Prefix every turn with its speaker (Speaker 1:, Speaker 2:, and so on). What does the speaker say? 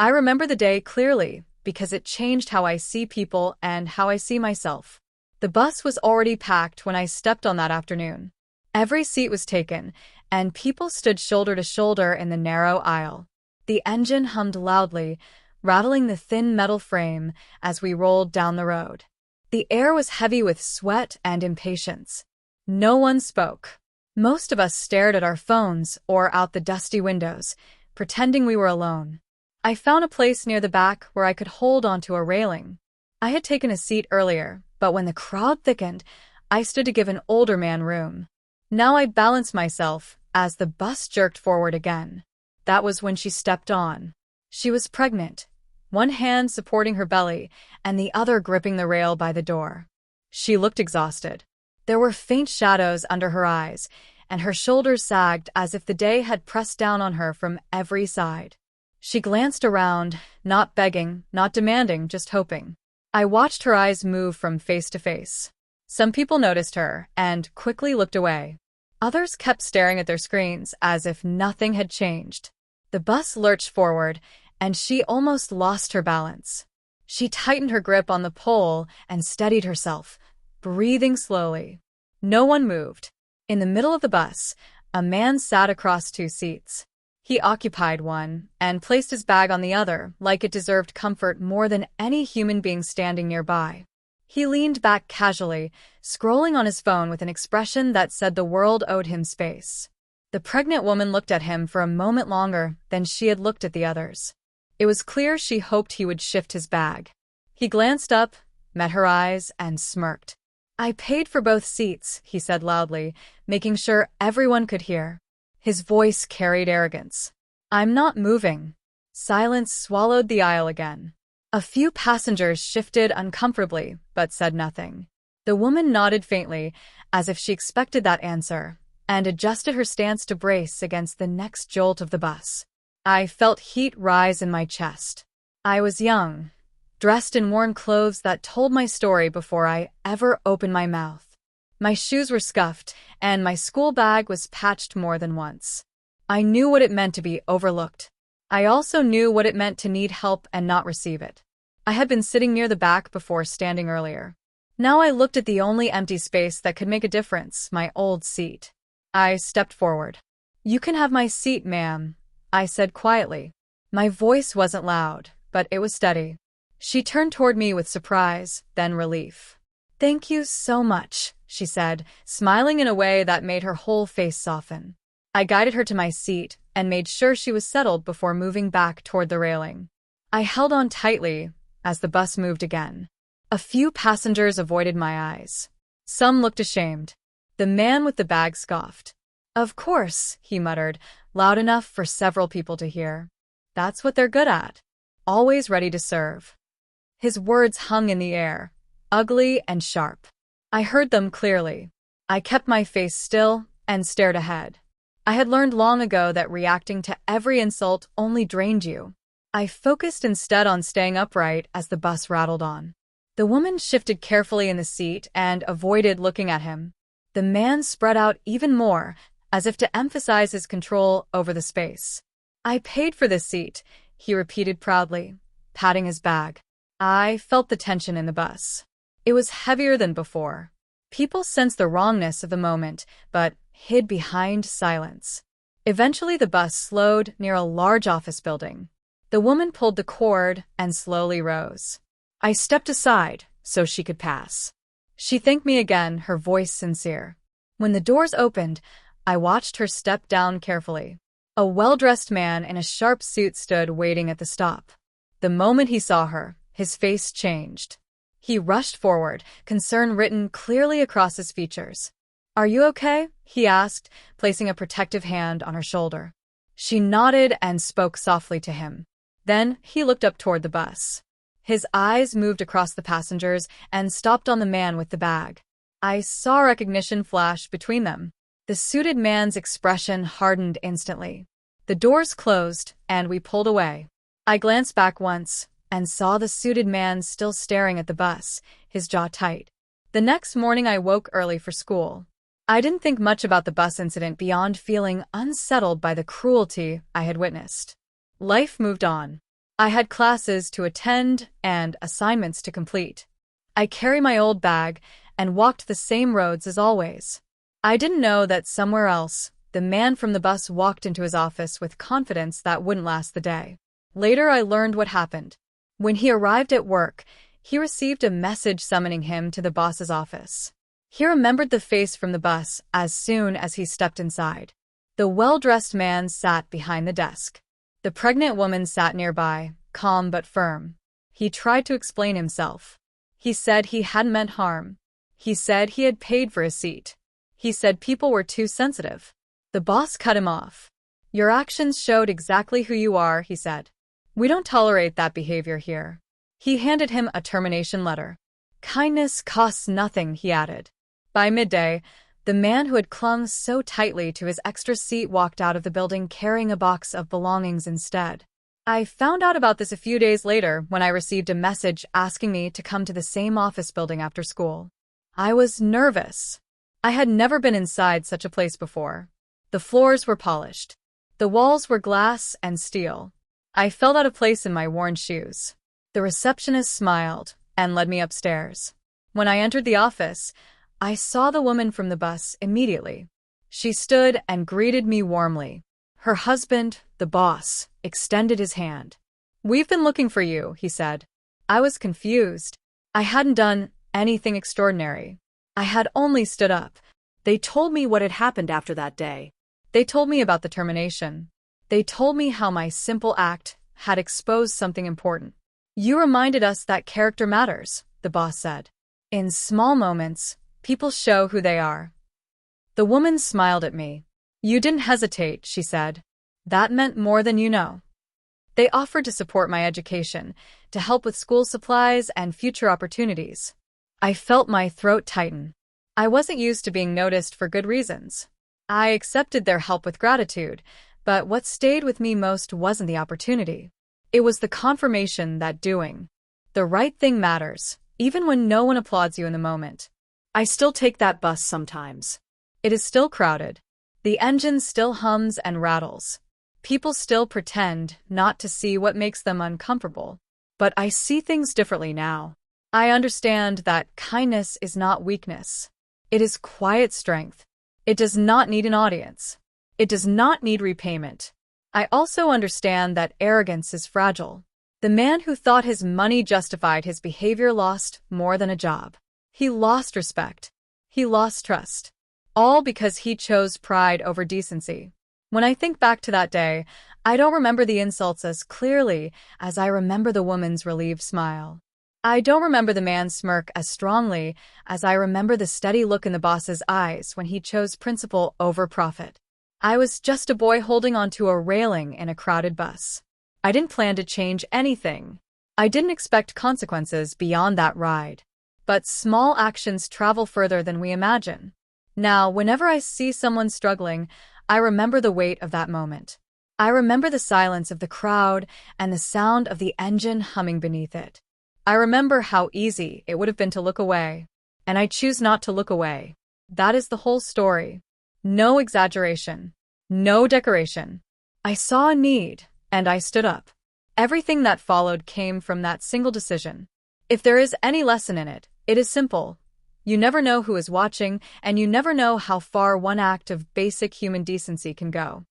Speaker 1: I remember the day clearly because it changed how I see people and how I see myself. The bus was already packed when I stepped on that afternoon. Every seat was taken, and people stood shoulder to shoulder in the narrow aisle. The engine hummed loudly, rattling the thin metal frame as we rolled down the road. The air was heavy with sweat and impatience. No one spoke. Most of us stared at our phones or out the dusty windows, pretending we were alone. I found a place near the back where I could hold onto a railing. I had taken a seat earlier, but when the crowd thickened, I stood to give an older man room. Now I balanced myself as the bus jerked forward again. That was when she stepped on. She was pregnant, one hand supporting her belly and the other gripping the rail by the door. She looked exhausted. There were faint shadows under her eyes, and her shoulders sagged as if the day had pressed down on her from every side. She glanced around, not begging, not demanding, just hoping. I watched her eyes move from face to face. Some people noticed her and quickly looked away. Others kept staring at their screens as if nothing had changed. The bus lurched forward, and she almost lost her balance. She tightened her grip on the pole and steadied herself, breathing slowly. No one moved. In the middle of the bus, a man sat across two seats. He occupied one and placed his bag on the other, like it deserved comfort more than any human being standing nearby. He leaned back casually, scrolling on his phone with an expression that said the world owed him space. The pregnant woman looked at him for a moment longer than she had looked at the others. It was clear she hoped he would shift his bag. He glanced up, met her eyes, and smirked. "I paid for both seats," he said loudly, making sure everyone could hear. His voice carried arrogance. "I'm not moving." Silence swallowed the aisle again. A few passengers shifted uncomfortably, but said nothing. The woman nodded faintly, as if she expected that answer, and adjusted her stance to brace against the next jolt of the bus. I felt heat rise in my chest. I was young, dressed in worn clothes that told my story before I ever opened my mouth. My shoes were scuffed, and my school bag was patched more than once. I knew what it meant to be overlooked. I also knew what it meant to need help and not receive it. I had been sitting near the back before standing earlier. Now I looked at the only empty space that could make a difference, my old seat. I stepped forward. "You can have my seat, ma'am," I said quietly. My voice wasn't loud, but it was steady. She turned toward me with surprise, then relief. "Thank you so much," she said, smiling in a way that made her whole face soften. I guided her to my seat and made sure she was settled before moving back toward the railing. I held on tightly as the bus moved again. A few passengers avoided my eyes. Some looked ashamed. The man with the bag scoffed. "Of course," he muttered, loud enough for several people to hear. "That's what they're good at. Always ready to serve." His words hung in the air, ugly and sharp. I heard them clearly. I kept my face still and stared ahead. I had learned long ago that reacting to every insult only drained you. I focused instead on staying upright as the bus rattled on. The woman shifted carefully in the seat and avoided looking at him. The man spread out even more, as if to emphasize his control over the space. "I paid for this seat," he repeated proudly, patting his bag. I felt the tension in the bus. It was heavier than before. People sensed the wrongness of the moment, but hid behind silence. Eventually the bus slowed near a large office building. The woman pulled the cord and slowly rose. I stepped aside so she could pass. She thanked me again, her voice sincere. When the doors opened, I watched her step down carefully. A well-dressed man in a sharp suit stood waiting at the stop. The moment he saw her, his face changed. He rushed forward, concern written clearly across his features. "Are you okay?" he asked, placing a protective hand on her shoulder. She nodded and spoke softly to him. Then he looked up toward the bus. His eyes moved across the passengers and stopped on the man with the bag. I saw recognition flash between them. The suited man's expression hardened instantly. The doors closed, and we pulled away. I glanced back once and saw the suited man still staring at the bus, his jaw tight. The next morning I woke early for school. I didn't think much about the bus incident beyond feeling unsettled by the cruelty I had witnessed. Life moved on. I had classes to attend and assignments to complete. I carried my old bag and walked the same roads as always. I didn't know that somewhere else, the man from the bus walked into his office with confidence that wouldn't last the day. Later, I learned what happened. When he arrived at work, he received a message summoning him to the boss's office. He remembered the face from the bus as soon as he stepped inside. The well-dressed man sat behind the desk. The pregnant woman sat nearby, calm but firm. He tried to explain himself. He said he hadn't meant harm. He said he had paid for his seat. He said people were too sensitive. The boss cut him off. "Your actions showed exactly who you are," he said. "We don't tolerate that behavior here." He handed him a termination letter. "Kindness costs nothing," he added. By midday, the man who had clung so tightly to his extra seat walked out of the building carrying a box of belongings instead. I found out about this a few days later when I received a message asking me to come to the same office building after school. I was nervous. I had never been inside such a place before. The floors were polished. The walls were glass and steel. I felt out of place in my worn shoes. The receptionist smiled and led me upstairs. When I entered the office, I saw the woman from the bus immediately. She stood and greeted me warmly. Her husband, the boss, extended his hand. "We've been looking for you," he said. I was confused. I hadn't done anything extraordinary. I had only stood up. They told me what had happened after that day. They told me about the termination. They told me how my simple act had exposed something important. "You reminded us that character matters," the boss said. "In small moments, people show who they are." The woman smiled at me. "You didn't hesitate," she said. "That meant more than you know." They offered to support my education, to help with school supplies and future opportunities. I felt my throat tighten. I wasn't used to being noticed for good reasons. I accepted their help with gratitude, but what stayed with me most wasn't the opportunity. It was the confirmation that doing the right thing matters, even when no one applauds you in the moment. I still take that bus sometimes. It is still crowded. The engine still hums and rattles. People still pretend not to see what makes them uncomfortable. But I see things differently now. I understand that kindness is not weakness. It is quiet strength. It does not need an audience. It does not need repayment. I also understand that arrogance is fragile. The man who thought his money justified his behavior lost more than a job. He lost respect. He lost trust. All because he chose pride over decency. When I think back to that day, I don't remember the insults as clearly as I remember the woman's relieved smile. I don't remember the man's smirk as strongly as I remember the steady look in the boss's eyes when he chose principle over profit. I was just a boy holding onto a railing in a crowded bus. I didn't plan to change anything. I didn't expect consequences beyond that ride. But small actions travel further than we imagine. Now, whenever I see someone struggling, I remember the weight of that moment. I remember the silence of the crowd and the sound of the engine humming beneath it. I remember how easy it would have been to look away. And I choose not to look away. That is the whole story. No exaggeration. No decoration. I saw a need, and I stood up. Everything that followed came from that single decision. If there is any lesson in it, it is simple. You never know who is watching, and you never know how far one act of basic human decency can go.